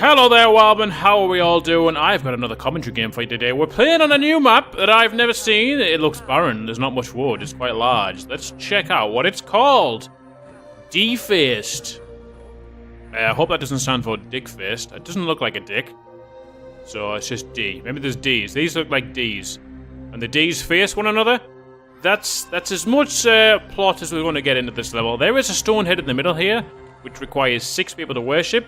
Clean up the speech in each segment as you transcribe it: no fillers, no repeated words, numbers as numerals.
Hello there, wildman. How are we all doing? I've got another commentary game for you today. We're playing on a new map that I've never seen. It looks barren. There's not much wood. It's quite large. Let's check out what it's called. D-Faced. I hope that doesn't stand for dick-faced. It doesn't look like a dick. So it's just D. Maybe there's D's. These look like D's. And the D's face one another. That's as much plot as we're going to get into this level. There is a stone head in the middle here, which requires 6 people to worship.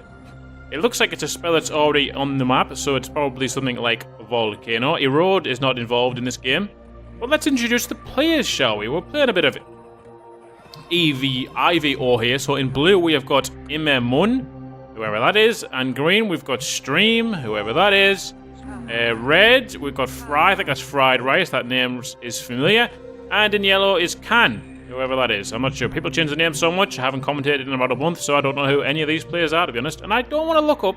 It looks like it's a spell that's already on the map, so it's probably something like a volcano. Erode is not involved in this game. But let's introduce the players, shall we? We're playing a bit of IVO here. So in blue we have got Immun, whoever that is. And green we've got Stream, whoever that is. Red, we've got Fry, I think that's fried rice, that name is familiar. And in yellow is Can, whoever that is. I'm not sure. People change the name so much. I haven't commentated in about a month, so I don't know who any of these players are, to be honest. And I don't want to look up.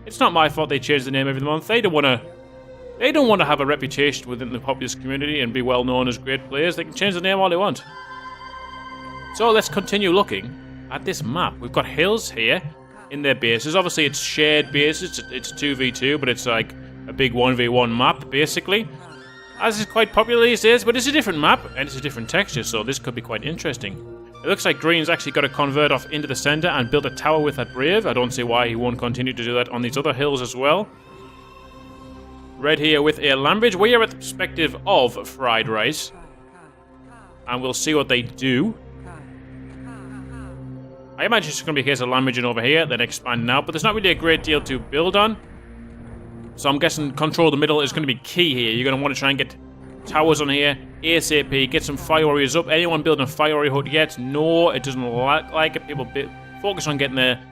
It's not my fault they change the name every month. They don't want to have a reputation within the Populous community and be well known as great players. They can change the name all they want. So let's continue looking at this map. We've got hills here in their bases. Obviously, it's shared bases. It's 2v2, but it's like a big 1v1 map, basically. As is quite popular these days, but it's a different map, and it's a different texture, so this could be quite interesting. It looks like Green's actually got to convert off into the center and build a tower with that brave. I don't see why he won't continue to do that on these other hills as well. Red here with a land bridge. We are at the perspective of fried rice. And we'll see what they do. I imagine it's going to be a case of land bridging over here, then expanding out, but there's not really a great deal to build on. So I'm guessing control the middle is going to be key here. You're going to want to try and get towers on here ASAP. Get some fire warriors up. Anyone building a fire warrior hut yet? No, it doesn't look like it. People focus on getting their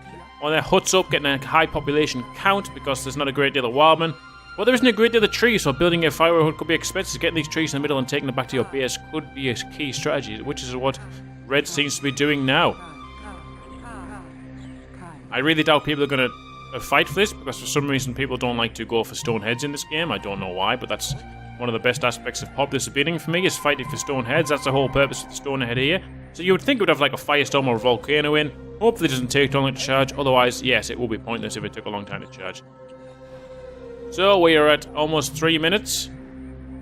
huts up, getting a high population count because there's not a great deal of wildmen. Well, there isn't a great deal of trees, so building a fire warrior hut could be expensive. Getting these trees in the middle and taking them back to your base could be a key strategy, which is what Red seems to be doing now. I really doubt people are going to fight for this, because for some reason people don't like to go for stone heads in this game. I don't know why, but that's one of the best aspects of Populous beginning for me, is fighting for stone heads. That's the whole purpose of the stone head here. So you would think it would have like a firestorm or a volcano in. Hopefully it doesn't take too long to charge, otherwise yes, it will be pointless if it took a long time to charge. So we are at almost 3 minutes.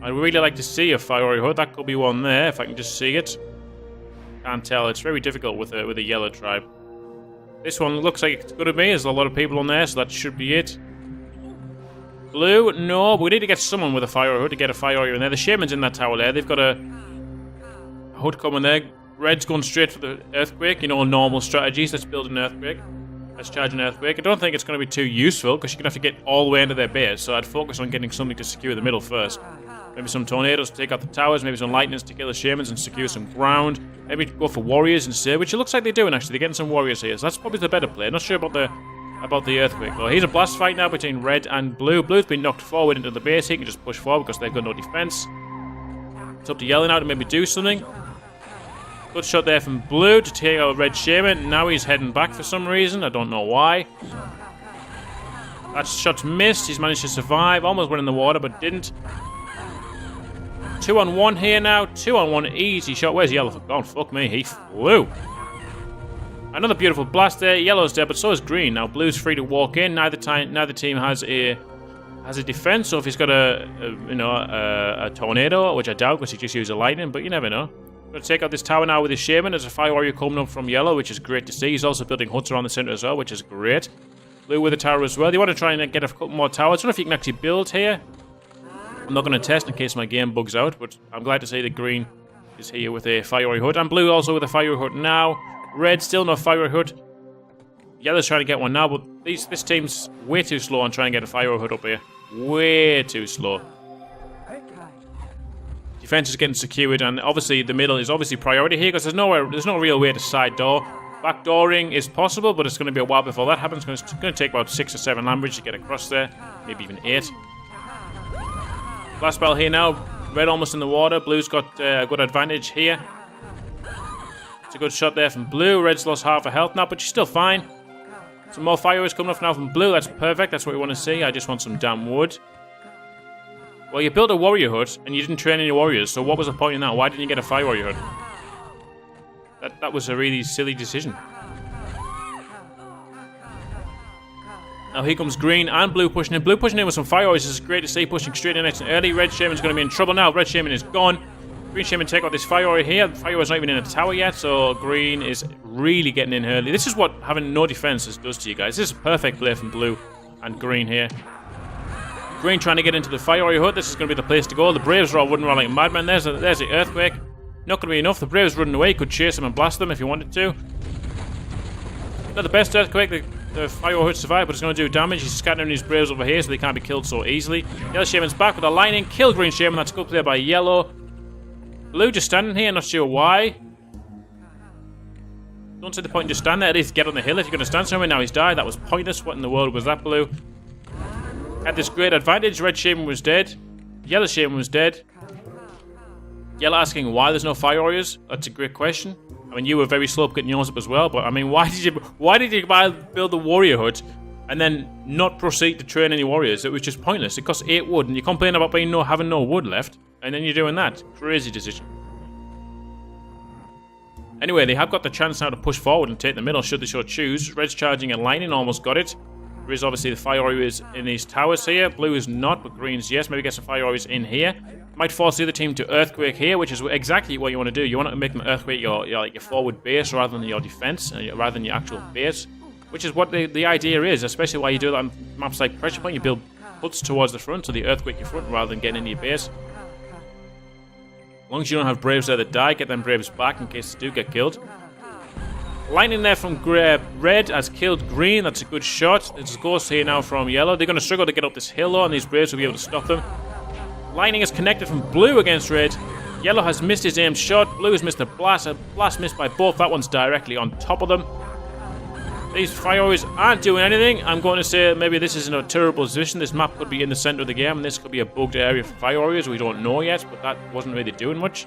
I'd really like to see a fire warrior hut. That could be one there, if I can just see it. Can't tell, it's very difficult with a yellow tribe. This one looks like it's good to me. There's a lot of people on there, so that should be it. Blue, no. But we need to get someone with a fire hut to get a fire warrior in there. The shaman's in that tower there. They've got a hut coming there. Red's going straight for the earthquake. You know, normal strategies. Let's build an earthquake. Let's charge an earthquake. I don't think it's going to be too useful, because you're going to have to get all the way into their base. So I'd focus on getting something to secure the middle first. Maybe some tornadoes to take out the towers, maybe some lightnings to kill the shamans and secure some ground. Maybe go for warriors instead, which it looks like they're doing actually. They're getting some warriors here, so that's probably the better play. Not sure about the earthquake though. Here's a blast fight now between red and blue. Blue's been knocked forward into the base. He can just push forward because they've got no defense. It's up to yellow now to maybe do something. Good shot there from blue to take out red shaman. Now he's heading back for some reason. I don't know why. That shot's missed. He's managed to survive. Almost went in the water, but didn't. 2-on-1 here now. 2-on-1 easy shot. Where's yellow gone? Fuck me, he flew. Another beautiful blast there. Yellow's dead, but so is green. Now blue's free to walk in. Neither team has a defense. So if he's got a tornado, which I doubt, because he just used a lightning, but you never know. Going to take out this tower now with his shaman. There's a fire warrior coming up from yellow, which is great to see. He's also building huts around the center as well, which is great. Blue with a tower as well. You want to try and get a couple more towers. I don't know if you can actually build here. I'm not going to test in case my game bugs out, but I'm glad to see that green is here with a fire warrior hut. And blue also with a fire warrior hut now. Red still no fire warrior hut. Yellow's trying to get one now, but this team's way too slow on trying to get a fire warrior hut up here. Way too slow. Defense is getting secured, and obviously the middle is obviously priority here, because there's no real way to side door. Backdooring is possible, but it's going to be a while before that happens. It's going to take about 6 or 7 land bridges to get across there, maybe even 8. Last spell here now. Red almost in the water. Blue's got a good advantage here. It's a good shot there from blue. Red's lost half her health now, but she's still fine. Some more fireworks coming off now from blue. That's perfect. That's what we want to see. I just want some damn wood. Well, you built a warrior hut, and you didn't train any warriors, so what was the point in that? Why didn't you get a fire warrior hut? That was a really silly decision. Now here comes green and blue pushing in. Blue pushing in with some fire. This is great to see, pushing straight in nice and early. Red Shaman's going to be in trouble now. Red Shaman is gone. Green Shaman take out this fire here. The fire is not even in a tower yet, so green is really getting in early. This is what having no defenses does to you guys. This is perfect play from blue and green here. Green trying to get into the fire hut. This is going to be the place to go. The Braves are all running around like madmen. There's the earthquake. Not going to be enough. The Braves running away. Could chase them and blast them if you wanted to. Not the best earthquake. The fire hut survived, but it's going to do damage. He's scattering these Braves over here so they can't be killed so easily. Yellow Shaman's back with a lightning. Kill Green Shaman. That's a good play by Yellow. Blue just standing here. Not sure why. Don't see the point in just stand there. At least get on the hill if you're going to stand somewhere. Now he's died. That was pointless. What in the world was that, Blue? Had this great advantage. Red Shaman was dead. Yellow Shaman was dead. Yellow asking why there's no fire warriors. That's a great question. I mean, you were very slow up getting yours up as well, but I mean, why did you build the warrior hut and then not proceed to train any warriors? It was just pointless. It cost 8 wood, and you complain about having no wood left, and then you're doing that. Crazy decision. Anyway, they have got the chance now to push forward and take the middle should they so choose. Red's charging and lightning, almost got it. There is obviously the fire warriors in these towers here. Blue is not, but green's yes. Maybe get some fire warriors in here. Might force the other team to earthquake here, which is exactly what you want to do. You want to make them earthquake your forward base rather than your defense, rather than your actual base, which is what the idea is, especially why you do that on maps like Pressure Point. You build huts towards the front so they earthquake your front rather than getting into your base. As long as you don't have Braves there that die, get them Braves back in case they do get killed. Lightning there from Red has killed Green. That's a good shot. There's a ghost here now from Yellow. They're going to struggle to get up this hill though, and these Braves will be able to stop them. Lightning is connected from Blue against Red. Yellow has missed his aimed shot. Blue has missed a blast. A blast missed by both. That one's directly on top of them. These fire warriors aren't doing anything. I'm going to say maybe this is in a terrible position. This map could be in the center of the game, and this could be a bugged area for fire warriors. We don't know yet, but that wasn't really doing much.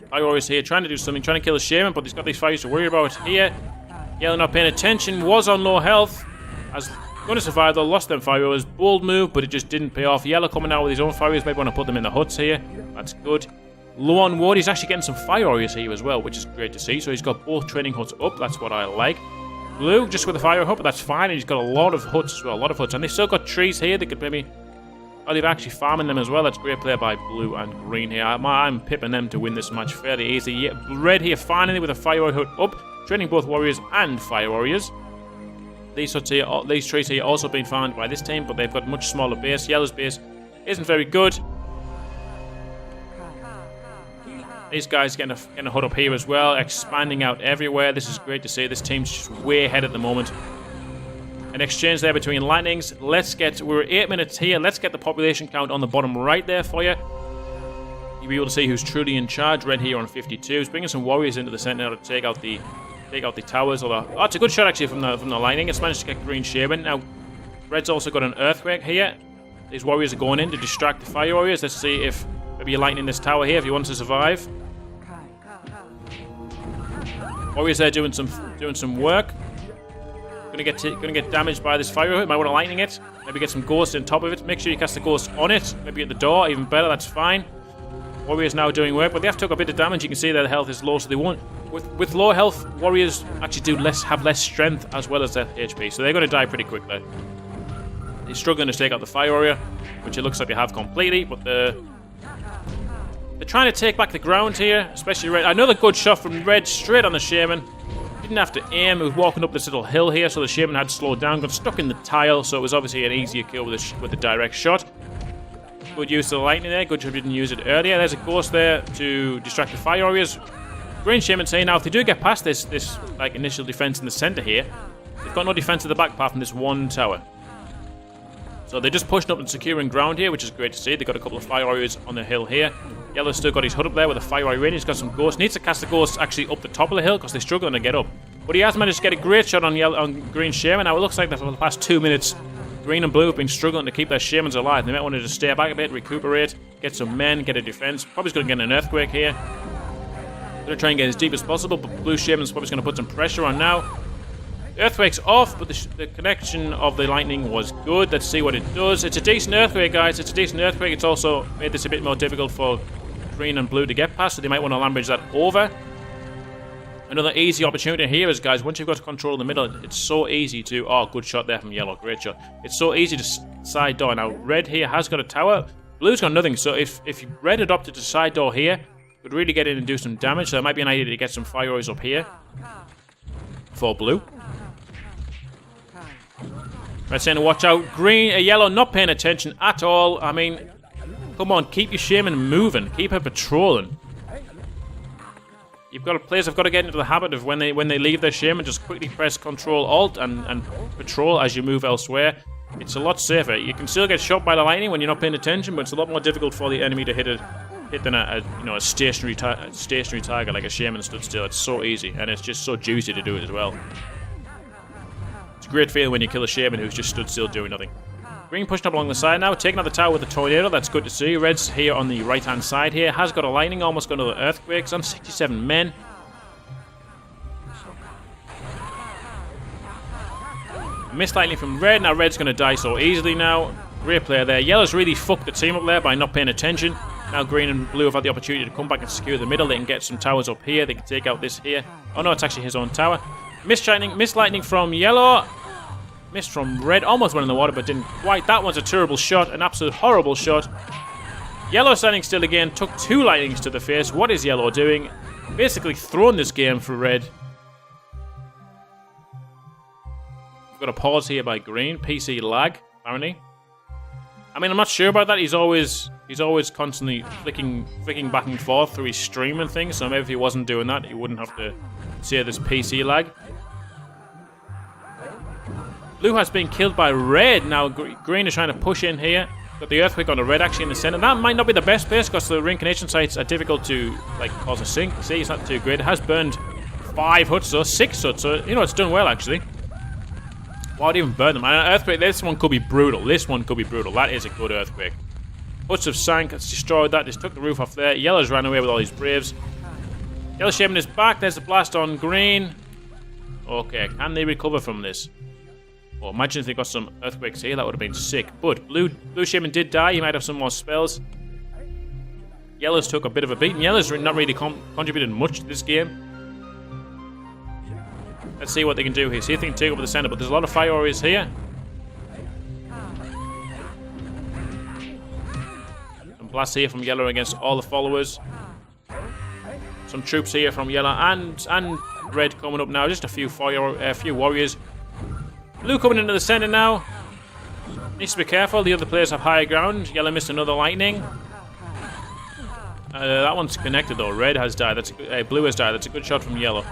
Fire warriors here trying to do something, trying to kill a shaman, but he's got these fires to worry about here. Yellow not paying attention, was on low health. As going to survive though, lost them fire warriors. Bold move, but it just didn't pay off. Yellow coming out with his own fire warriors, maybe want to put them in the huts here. That's good. Low on wood, he's actually getting some fire warriors here as well, which is great to see. So he's got both training huts up, that's what I like. Blue, just with a fire hut, but that's fine. And he's got a lot of huts as well, a lot of huts. And they've still got trees here, they could maybe... Oh, they've actually farming them as well. That's great play by Blue and Green here. I'm pipping them to win this match fairly easy. Yeah, Red here finally with a fire warrior hut up, training both warriors and fire warriors. These huts here, these trees here also being farmed by this team, but they've got much smaller base. Yellow's base isn't very good. These guys getting a hut up here as well, expanding out everywhere. This is great to see. This team's just way ahead at the moment. An exchange there between lightnings. We're 8 minutes here. Let's get the population count on the bottom right there for you. You'll be able to see who's truly in charge. Red here on 52. He's bringing some warriors into the center now to take out the towers. Although, it's a good shot actually from the lightning. It's managed to get Green Shaman. Now, Red's also got an earthquake here. These warriors are going in to distract the fire warriors. Let's see if maybe you're lightning this tower here if he wants to survive. Warriors there doing some work. Gonna get damaged by this fire hut. Might want to lightning it. Maybe get some ghosts on top of it. Make sure you cast the ghost on it. Maybe at the door, even better. That's fine. Warriors now doing work, but they have took a bit of damage. You can see their health is low, so they won't. With low health, warriors actually have less strength as well as their HP, so they're going to die pretty quickly. They're struggling to take out the fire warrior, which it looks like they have completely, but they're trying to take back the ground here, especially Red. Another good shot from Red straight on the shaman. Didn't have to aim. He was walking up this little hill here, so the shaman had slowed down, got stuck in the tile, so it was obviously an easier kill with a direct shot. Good use of the lightning there. Good job you didn't use it earlier. There's a ghost there to distract the fire warriors. Green Shaman saying now if they do get past this like initial defense in the center here, they've got no defense at the back apart from this one tower. So they're just pushing up and securing ground here, which is great to see. They've got a couple of fire warriors on the hill here. Yellow's still got his hut up there with a fire warrior in. He's got some ghosts. Needs to cast the ghosts actually up the top of the hill because they're struggling to get up. But he has managed to get a great shot on Green Shaman. Now it looks like that for the past 2 minutes, Green and Blue have been struggling to keep their Shamans alive. They might want to just stay back a bit, recuperate, get some men, get a defense. Probably going to get an earthquake here. Going to try and get as deep as possible, but Blue Shaman's probably going to put some pressure on now. Earthquake's off, but the connection of the lightning was good. Let's see what it does. It's a decent earthquake, guys. It's a decent earthquake. It's also made this a bit more difficult for Green and Blue to get past, so they might want to land bridge that over. Another easy opportunity here is, guys, once you've got control in the middle, it's so easy to... Oh, good shot there from yellow. Great shot. It's so easy to side door. Now, red here has got a tower. Blue's got nothing, so if red adopted to side door here, could really get in and do some damage. So it might be an idea to get some fire arrows up here for blue. Red saying to watch out. Green, yellow not paying attention at all. I mean, come on, keep your shaman moving. Keep her patrolling. You've got players have got to get into the habit of when they leave their shaman, just quickly press Control Alt and patrol as you move elsewhere. It's a lot safer. You can still get shot by the lightning when you're not paying attention, but it's a lot more difficult for the enemy to hit than a stationary target like a shaman stood still. It's so easy, and it's just so juicy to do it as well. It's a great feeling when you kill a shaman who's just stood still doing nothing. Green pushing up along the side now, taking out the tower with the tornado. That's good to see. Red's here on the right-hand side here. Has got a lightning, almost got another earthquakes on 67 men. Missed lightning from red. Now red's going to die so easily now. Great player there. Yellow's really fucked the team up there by not paying attention. Now green and blue have had the opportunity to come back and secure the middle. They can get some towers up here. They can take out this here. Oh no, it's actually his own tower. Missed lightning from yellow. Missed from red, almost went in the water, but didn't quite. That one's a terrible shot, an absolute horrible shot. Yellow standing still again, took 2 lightnings to the face. What is yellow doing? Basically thrown this game for red. We've got a pause here by green. PC lag, apparently. I mean, I'm not sure about that. He's always constantly flicking back and forth through his stream and things, so maybe if he wasn't doing that, he wouldn't have to say this PC lag. Blue has been killed by red. Now green is trying to push in here. Got the earthquake on the red actually in the center. That might not be the best place because the reincarnation sites are difficult to cause a sink. See, it's not too great. It has burned 5 huts or 6 huts, so it's done well actually. Why would even burn them? An earthquake, this one could be brutal. This one could be brutal. That is a good earthquake. Huts have sank. It's destroyed that. Just took the roof off there. Yellow's ran away with all these braves. Yellow shaman is back. There's the blast on green. Okay, can they recover from this? Well, imagine if they got some earthquakes here, that would have been sick. But blue shaman did die. He might have some more spells. Yellow's took a bit of a beating. Yellow's not really contributed much to this game. Let's see what they can do here. See if they can take over the center, but there's a lot of fire warriors here. Some blasts here from yellow against all the followers. Some troops here from yellow and red coming up now. Just a few warriors. Blue coming into the center now. Needs to be careful. The other players have higher ground. Yellow missed another lightning. That one's connected though. Red has died. Blue has died. That's a good shot from yellow.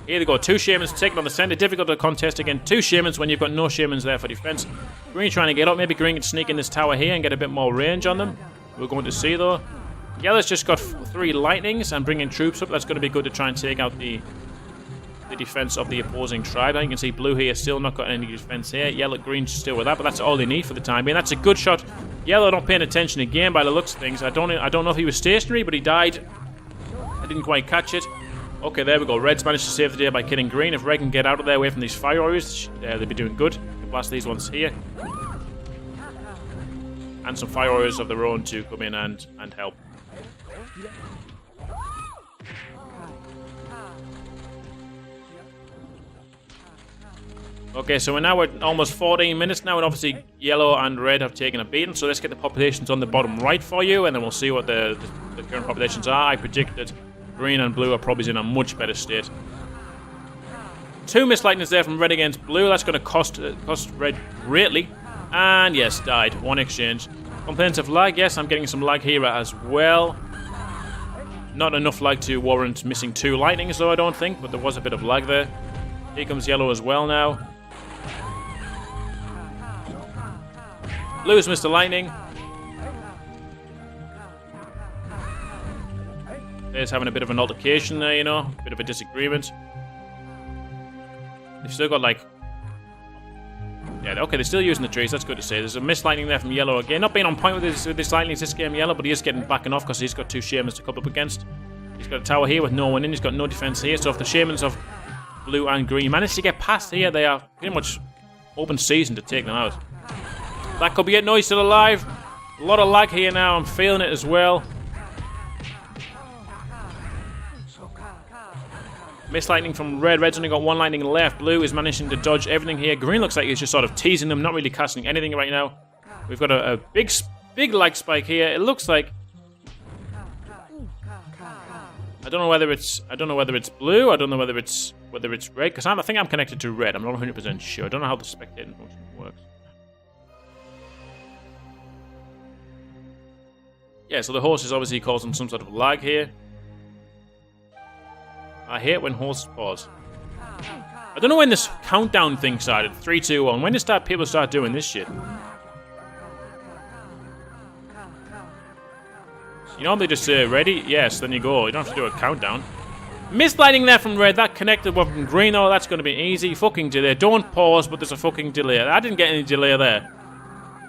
Here they go. 2 shamans taking on the center. Difficult to contest again. 2 shamans when you've got no shamans there for defense. Green trying to get up. Maybe green can sneak in this tower here and get a bit more range on them. We're going to see though. Yellow's just got 3 lightnings and bringing troops up. That's going to be good to try and take out the defense of the opposing tribe. Now you can see blue here still not got any defense here. Yellow, green still with that, but that's all they need for the time being. That's a good shot. Yellow not paying attention again by the looks of things. I don't know if he was stationary, but he died. I didn't quite catch it. Okay, there we go. Red's managed to save the day by killing green. If Red can get out of there away from these fire warriors, they'll be doing good. Can blast these ones here. And some fire warriors of their own to come in and help. Okay, so we're now at almost 14 minutes now, and obviously yellow and red have taken a beating. So let's get the populations on the bottom right for you, and then we'll see what the current populations are. I predict that green and blue are probably in a much better state. 2 missed lightnings there from red against blue. That's going to cost red greatly. And yes, died. 1 exchange. Complaints of lag. Yes, I'm getting some lag here as well. Not enough lag to warrant missing 2 lightnings, though, I don't think, but there was a bit of lag there. Here comes yellow as well now. Blue's missed a lightning. There's having a bit of an altercation there, a bit of a disagreement. They've still got yeah, okay, they're still using the trees. That's good to see. There's a missed lightning there from yellow again. Not being on point with this lightning this game, yellow, but he is backing off because he's got 2 shamans to come up against. He's got a tower here with no one in. He's got no defense here. So if the shamans of blue and green manage to get past here, they are pretty much open season to take them out. That could be it. No, he's still alive. A lot of lag here now. I'm feeling it as well. Missed lightning from red. Red's only got one lightning left. Blue is managing to dodge everything here. Green looks like he's just sort of teasing them, not really casting anything right now. We've got a big lag spike here. It looks like I don't know whether it's blue. I don't know whether it's red because I think I'm connected to red. I'm not 100% sure. I don't know how the spectating function works. Yeah, so the horse is obviously causing some sort of lag here. I hate when horses pause. I don't know when this countdown thing started. 3, 2, 1. When did people start doing this shit? You know they just say ready? Yes, then you go. You don't have to do a countdown. Missed lightning there from red. That connected one from green. Oh, that's going to be easy. Fucking delay. Don't pause, but there's a fucking delay. I didn't get any delay there.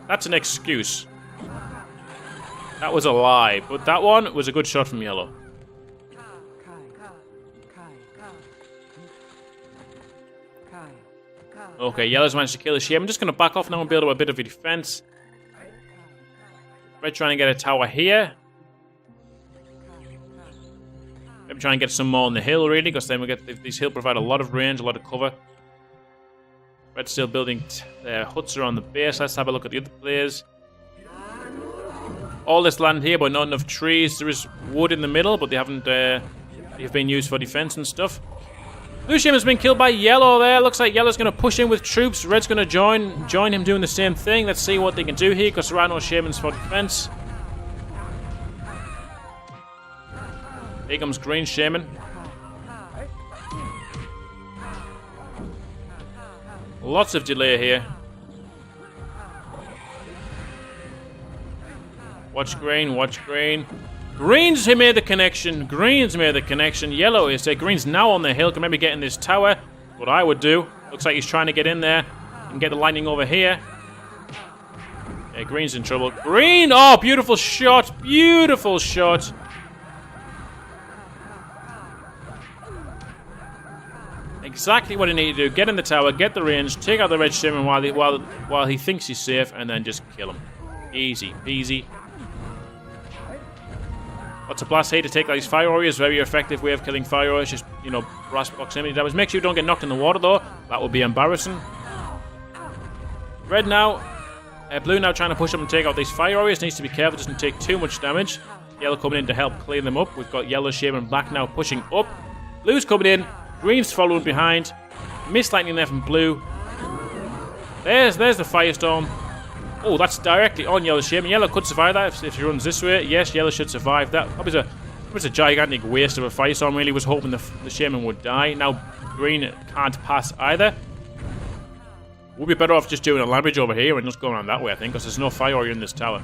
That's an excuse. That was a lie. But that one was a good shot from yellow. Okay, yellow's managed to kill the sheep. I'm just going to back off now and build up a bit of a defense. Red trying to get a tower here. Maybe try and get some more on the hill, really, because then we get these hills provide a lot of range, a lot of cover. Red's still building their huts around the base. Let's have a look at the other players. All this land here, but not enough trees. There is wood in the middle, but they haven't. They've been used for defense and stuff. Blue Shaman's been killed by yellow there. Looks like yellow's going to push in with troops. Red's going to join him doing the same thing. Let's see what they can do here, because there are no Shamans for defense. Here comes Green Shaman. Lots of delay here. Watch green, watch green. Green's made the connection. Green's made the connection. Yellow is there. Green's now on the hill. Can maybe get in this tower. What I would do. Looks like he's trying to get in there and get the lightning over here. Yeah, Green's in trouble. Green! Oh, beautiful shot. Beautiful shot. Exactly what he needed to do. Get in the tower, get the range, take out the red Shaman while he thinks he's safe, and then just kill him. Easy peasy. Lots of blast here to take out these fire warriors. Very effective way of killing fire warriors. Just, you know, blast proximity damage. Make sure you don't get knocked in the water, though. That would be embarrassing. Red now. Blue now trying to push up and take out these fire warriors. Needs to be careful. Doesn't take too much damage. Yellow coming in to help clean them up. We've got yellow Shaman black now pushing up. Blue's coming in. Green's following behind. Missed lightning there from blue. There's the firestorm. Oh, that's directly on yellow Shaman. Yellow could survive that if she runs this way. Yes, yellow should survive that. That was a gigantic waste of a firestorm. Really was hoping the Shaman would die. Now green can't pass either. We'll be better off just doing a land bridge over here and just going around that way, I think, because there's no fire warrior in this tower.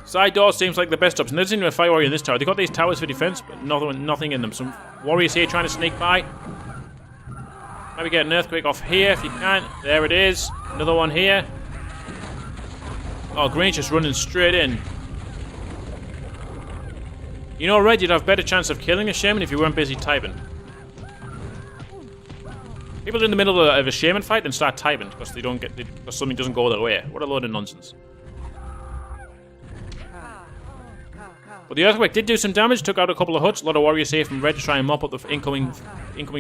Side door seems like the best option. There's even a fire warrior in this tower. They've got these towers for defense, but nothing in them. Some warriors here trying to sneak by. Maybe get an earthquake off here if you can. There it is. Another one here. Oh, Green's just running straight in. You know, Red, you'd have better chance of killing a Shaman if you weren't busy typing. People in the middle of a Shaman fight then start typing because because something doesn't go their way. What a load of nonsense. But the earthquake did do some damage, took out a couple of huts. A lot of warriors here from Red to try and mop up the incoming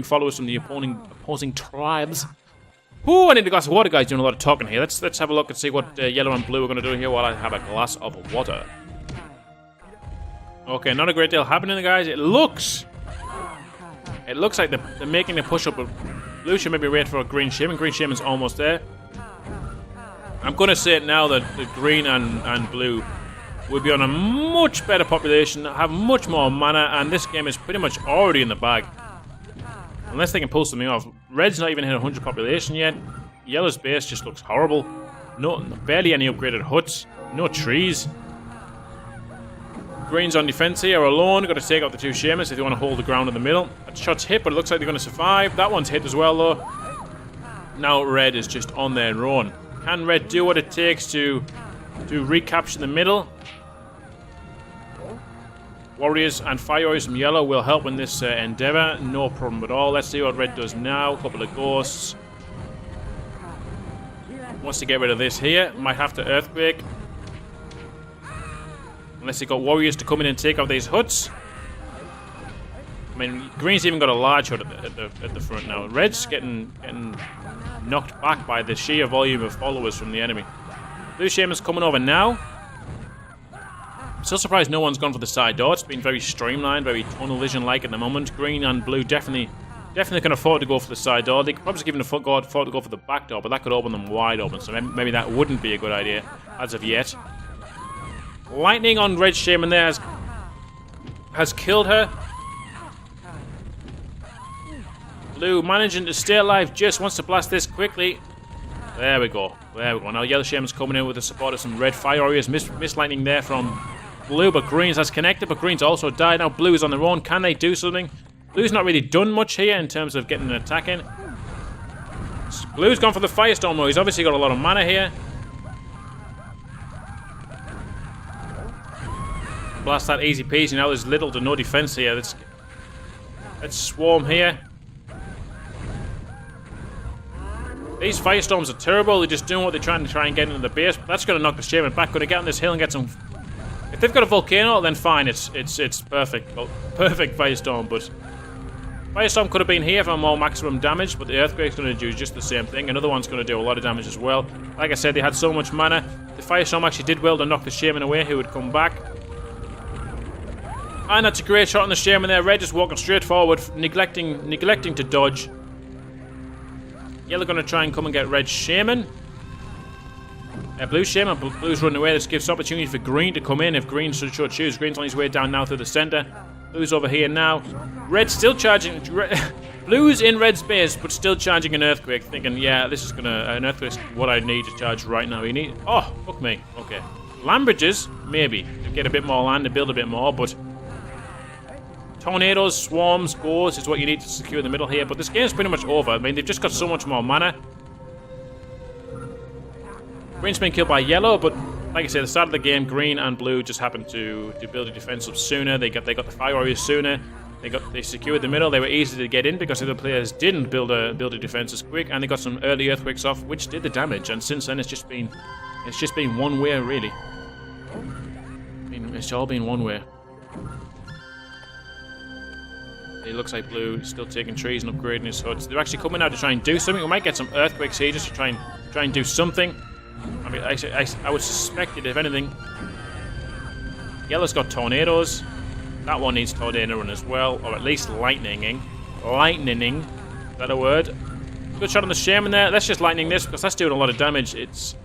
followers from the opposing tribes. Ooh, I need a glass of water, guys. Doing a lot of talking here. Let's have a look and see what yellow and blue are going to do here while I have a glass of water. Okay, not a great deal happening, guys. It looks like they're making a push up. But blue should maybe wait for a green Shaman. Green Shaman's almost there. I'm going to say it now that the green and blue will be on a much better population, have much more mana, and this game is pretty much already in the bag. Unless they can pull something off. Red's not even hit 100 population yet. Yellow's base just looks horrible. No, barely any upgraded huts. No trees. Green's on defense here alone. Got to take out the two Shamans if they want to hold the ground in the middle. That shot's hit, but it looks like they're going to survive. That one's hit as well, though. Now Red is just on their own. Can Red do what it takes to recapture the middle? Warriors and fire warriors from yellow will help in this endeavor. No problem at all. Let's see what Red does now. A couple of ghosts. Wants to get rid of this here. Might have to earthquake. Unless they got warriors to come in and take out these huts. mean, green's even got a large hut at the front now. Red's getting knocked back by the sheer volume of followers from the enemy. Blue shaman's coming over now. I'm still surprised no one's gone for the side door. It's been very streamlined, very tunnel vision-like at the moment. Green and blue definitely can afford to go for the side door. They could probably even afford to go for the back door, but that could open them wide open, so maybe that wouldn't be a good idea as of yet. Lightning on Red Shaman there has killed her. Blue managing to stay alive, just wants to blast this quickly. There we go. Now Yellow Shaman's coming in with the support of some red fire warriors. Miss lightning there from Blue, but Green's has connected, but Green's also died. Now Blue is on their own. Can they do something? Blue's not really done much here in terms of getting an attack in. Blue's gone for the Firestorm though. He's obviously got a lot of mana here. Blast that easy peasy. Now there's little to no defense here. Let's swarm here. These Firestorms are terrible. They're just doing what they're trying to get into the base. But that's going to knock the Shaman back. Going to get on this hill and get some... If they've got a volcano, then fine. It's perfect. Well, perfect Firestorm, but... Firestorm could have been here for more maximum damage, but the Earthquake's going to do just the same thing. Another one's going to do a lot of damage as well. Like I said, they had so much mana. The Firestorm actually did well to knock the Shaman away, who would come back. And that's a great shot on the Shaman there. Red just walking straight forward, neglecting to dodge. Yellow going to try and come and get Red Shaman. Blue Shaman, Blue's running away. This gives opportunity for Green to come in if Green should choose. Green's on his way down now through the center. Blue's over here now. Red's still charging. Blue's in Red's base, but still charging an Earthquake, thinking, yeah, this is an Earthquake's what I need to charge right now. Oh, fuck me. Okay. Land bridges, maybe. To get a bit more land, to build a bit more, but... Tornadoes, swarms, ghosts is what you need to secure the middle here, but this game's pretty much over. I mean, they've just got so much more mana. Green's been killed by Yellow, but like I said, at the start of the game, Green and Blue just happened to build a defense up sooner. They got the Fire Warriors sooner. They secured the middle. They were easy to get in because the other players didn't build a defense as quick, and they got some early Earthquakes off, which did the damage. And since then, it's just been one way, really. I mean, it's all been one way. It looks like Blue is still taking trees and upgrading his huts. They're actually coming out to try and do something. We might get some Earthquakes here just to try and do something. I mean, I would suspect it, if anything. Yellow's got Tornadoes. That one needs Tornado run as well, or at least Lightninging. Lightninging. Is that a word? Good shot on the Shaman there. Let's just Lightning this, because that's doing a lot of damage. It's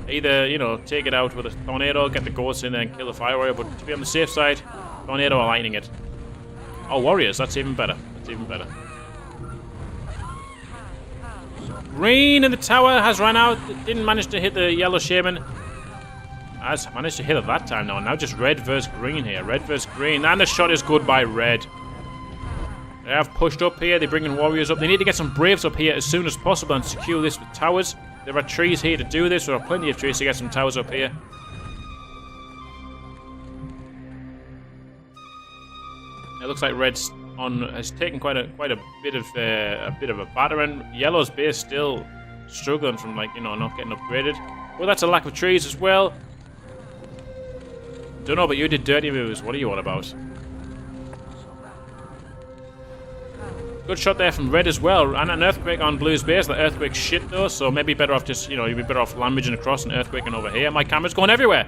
either, you know, take it out with a Tornado, get the Ghosts in there and kill the Fire Warrior, but to be on the safe side, Tornado or Lightning it. Oh, Warriors, that's even better. That's even better. Green in the tower has run out. Didn't manage to hit the Yellow Shaman. Has managed to hit it that time, though. Now just Red versus Green here. Red versus Green. And the shot is good by Red. They have pushed up here. They're bringing Warriors up. They need to get some Braves up here as soon as possible and secure this with towers. There are trees here to do this. There are plenty of trees to get some towers up here. It looks like Red's has taken quite a bit of a battering. Yellow's base still struggling from, like, you know, not getting upgraded. Well, that's a lack of trees as well. Don't know, but you did dirty moves. What are you on about? Good shot there from Red as well, and an Earthquake on Blue's base. The Earthquake's shit though, so maybe better off just, you know, you'd be better off land bridging across and Earthquaking over here. My camera's going everywhere.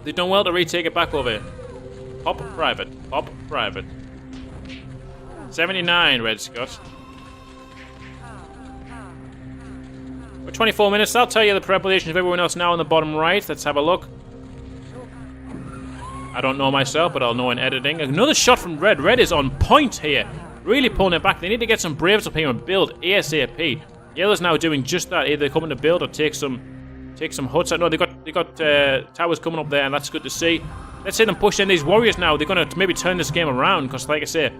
They've done well to retake it back over here. Pop private. Pop private. 79, Red Scott. We're 24 minutes. I'll tell you the preparations of everyone else now on the bottom right. Let's have a look. I don't know myself, but I'll know in editing. Another shot from Red. Red is on point here. Really pulling it back. They need to get some Braves up here and build ASAP. Yellow's now doing just that. Either coming to build or take some huts out. No, they got towers coming up there, and that's good to see. Let's see them push in these Warriors now. They're going to maybe turn this game around, because like I say,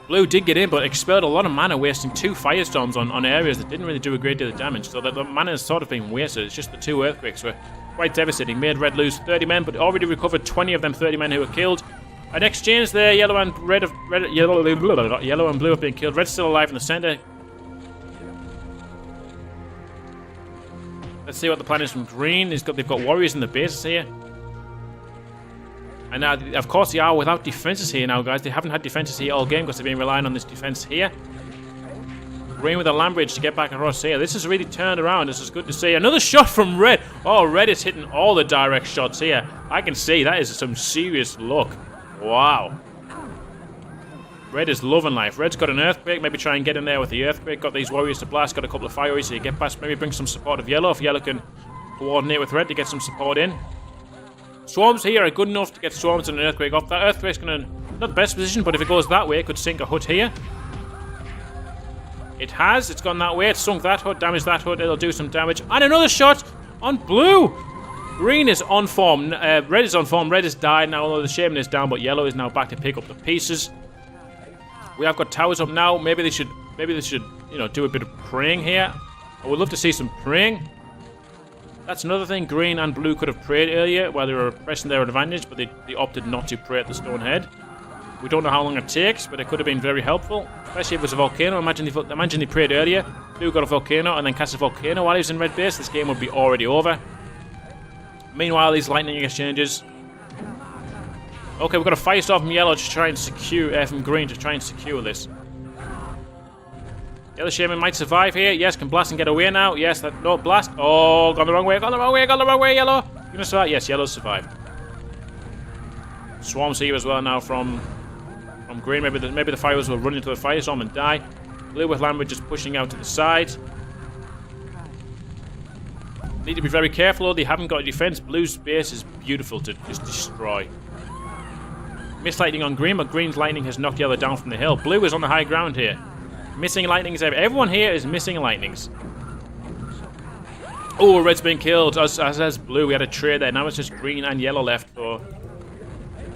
Blue did get in, but expelled a lot of mana, wasting 2 Firestorms on areas that didn't really do a great deal of damage. So the mana has sort of been wasted. It's just the 2 Earthquakes were quite devastating. Made Red lose 30 men, but already recovered 20 of them 30 men who were killed. An exchange there. Yellow and Blue have been killed. Red's still alive in the center. Let's see what the plan is from Green. They've got Warriors in the bases here. And now, of course, they are without defenses here now, guys. They haven't had defenses here all game because they've been relying on this defense here. Green with a land bridge to get back across here. This has really turned around. This is good to see. Another shot from Red. Oh, Red is hitting all the direct shots here. I can see that is some serious luck. Wow. Red is loving life. Red's got an earthquake. Maybe try and get in there with the earthquake. Got these warriors to blast. Got a couple of fire so you get past. Maybe bring some support of Yellow. If Yellow can coordinate with Red to get some support in. Swarms here are good enough to get swarms and an earthquake off. That earthquake's going to... Not the best position, but if it goes that way, it could sink a hut here. It has. It's gone that way. It's sunk that hut, damaged that hut. It'll do some damage. And another shot on blue. Green is on form. Red is on form. Red has died now, although the shaman is down, but Yellow is now back to pick up the pieces. We have got towers up now. Maybe they should, you know, do a bit of praying here. I would love to see some praying. That's another thing. Green and blue could have prayed earlier while they were pressing their advantage, but they opted not to pray at the stone head. We don't know how long it takes, but it could have been very helpful, especially if it was a volcano. Imagine they prayed earlier. Blue got a volcano and then cast a volcano while he was in red base. This game would be already over. Meanwhile, these lightning exchanges. Okay, we've got a firestorm from Yellow to try and secure, from Green to try and secure this. Yellow Shaman might survive here. Yes, can blast and get away now. Yes, no, blast. Oh, gone the wrong way, gone the wrong way, gone the wrong way, Yellow. You gonna survive? Yes, Yellow survived. Swarms here as well now from Green. Maybe the fires will run into the firestorm and die. Blue with Lambert just pushing out to the side. Need to be very careful though. They haven't got a defense. Blue's base is beautiful to just destroy. Missed lightning on Green, but Green's lightning has knocked Yellow down from the hill. Blue is on the high ground here. Missing lightnings. Everyone here is missing lightnings. Oh, Red's been killed, as Blue. We had a trade there. Now it's just Green and Yellow left. So,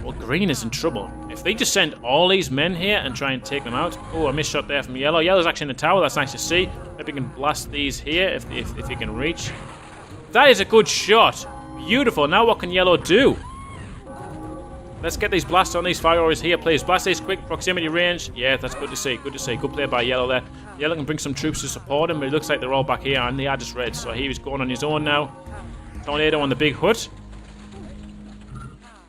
well, Green is in trouble. If they just send all these men here and try and take them out. Oh, a missed shot there from Yellow. Yellow's actually in the tower. That's nice to see. Maybe we can blast these here if he can reach. That is a good shot. Beautiful. Now what can Yellow do? Let's get these blasts on these fire warriors here, please. Blast these quick, proximity range. Yeah, that's good to see. Good to see. Good play by Yellow there. Yellow can bring some troops to support him, but it looks like they're all back here, and they are just red. So he was going on his own now. Tornado on the big hut.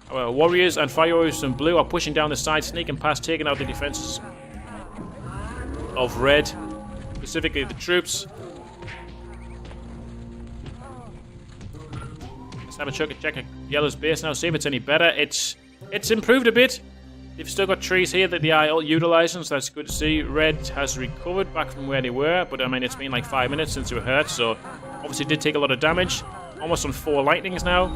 Our warriors and fire warriors in blue are pushing down the side, sneaking past, taking out the defenses of red, specifically the troops. Let's have a check at Yellow's base now, see if it's any better. It's improved a bit. They've still got trees here that they are all utilising, so that's good to see. Red has recovered back from where they were, but I mean, it's been like 5 minutes since they were hurt, so obviously did take a lot of damage. Almost on 4 lightnings now.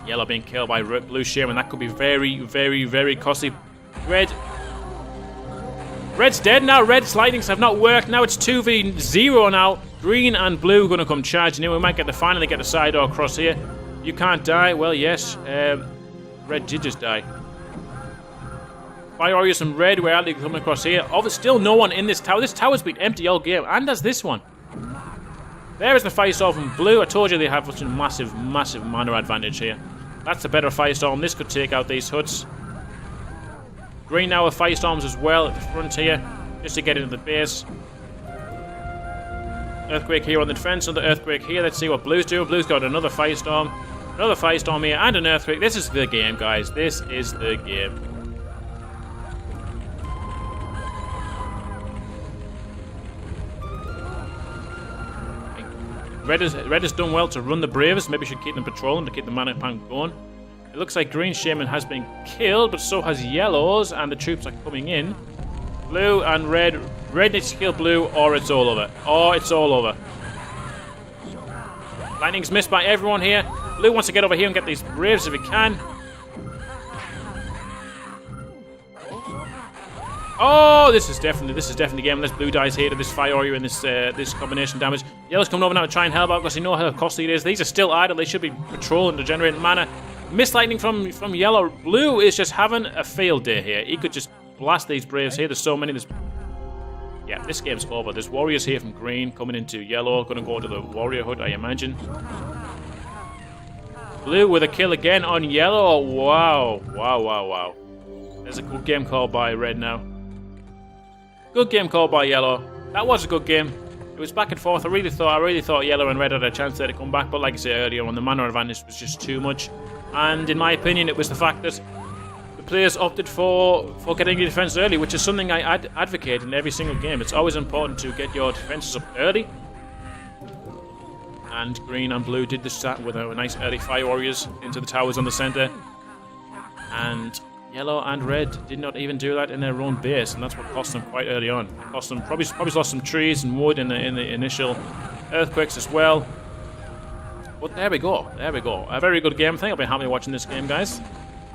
Yellow being killed by Blue Shaman. That could be very, very, very costly. Red's dead now. Red's lightnings have not worked. Now it's 2v0 now. Green and Blue going to come charging in. We might finally get the side door across here. You can't die. Well, yes. Red did just die. Fire Warriors and Red, where are they coming across here? Oh, there's still no one in this tower. This tower's been empty all game. And there's this one. There is the Firestorm from Blue. I told you they have such a massive, massive mana advantage here. That's a better Firestorm. This could take out these huts. Green now with Firestorms as well at the front here, just to get into the base. Earthquake here on the defense, another Earthquake here. Let's see what Blue's doing. Blue's got another Firestorm. Another Firestorm here, and an Earthquake. This is the game, guys. This is the game. Red has done well to run the Braves. Maybe should keep them patrolling to keep the mana pound going. It looks like Green Shaman has been killed, but so has Yellow's, and the troops are coming in. Blue and Red. Red needs to kill Blue, or it's all over. Or it's all over. Lightning's missed by everyone here. Blue wants to get over here and get these Braves if he can. Oh, this is definitely the game. Unless Blue dies here to this Fire Warrior and this combination damage. Yellow's coming over now to try and help out because they know how costly it is. These are still idle. They should be patrolling to generate mana. Missed lightning from Yellow. Blue is just having a field day here. He could just blast these Braves here. There's so many. Yeah, this game's over. There's warriors here from Green coming into Yellow. Going to go into the warrior hut, I imagine. Blue with a kill again on Yellow. Wow. Wow, wow, wow. There's a good game called by Red now. Good game called by Yellow. That was a good game. it was back and forth. I really thought yellow and red had a chance there to come back, but like I said earlier on, the mana advantage was just too much. And in my opinion, it was the fact that the players opted for getting your defense early, which is something I advocate in every single game. It's always important to get your defenses up early. And green and blue did this with a nice early fire warriors into the towers on the center. And yellow and red did not even do that in their own base, and that's what cost them quite early on. It cost them probably lost some trees and wood in the initial earthquakes as well. But there we go. There we go. A very good game. I think I've been happy watching this game, guys.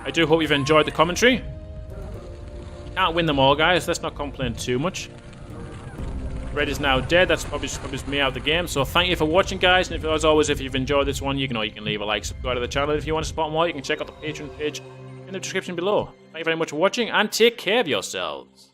I do hope you've enjoyed the commentary. You can't win them all, guys. Let's not complain too much. Red is now dead. That's probably me out of the game. So thank you for watching, guys. And as always, if you've enjoyed this one, you can leave a like, subscribe to the channel. If you want to support more, you can check out the Patreon page in the description below. Thank you very much for watching, and take care of yourselves.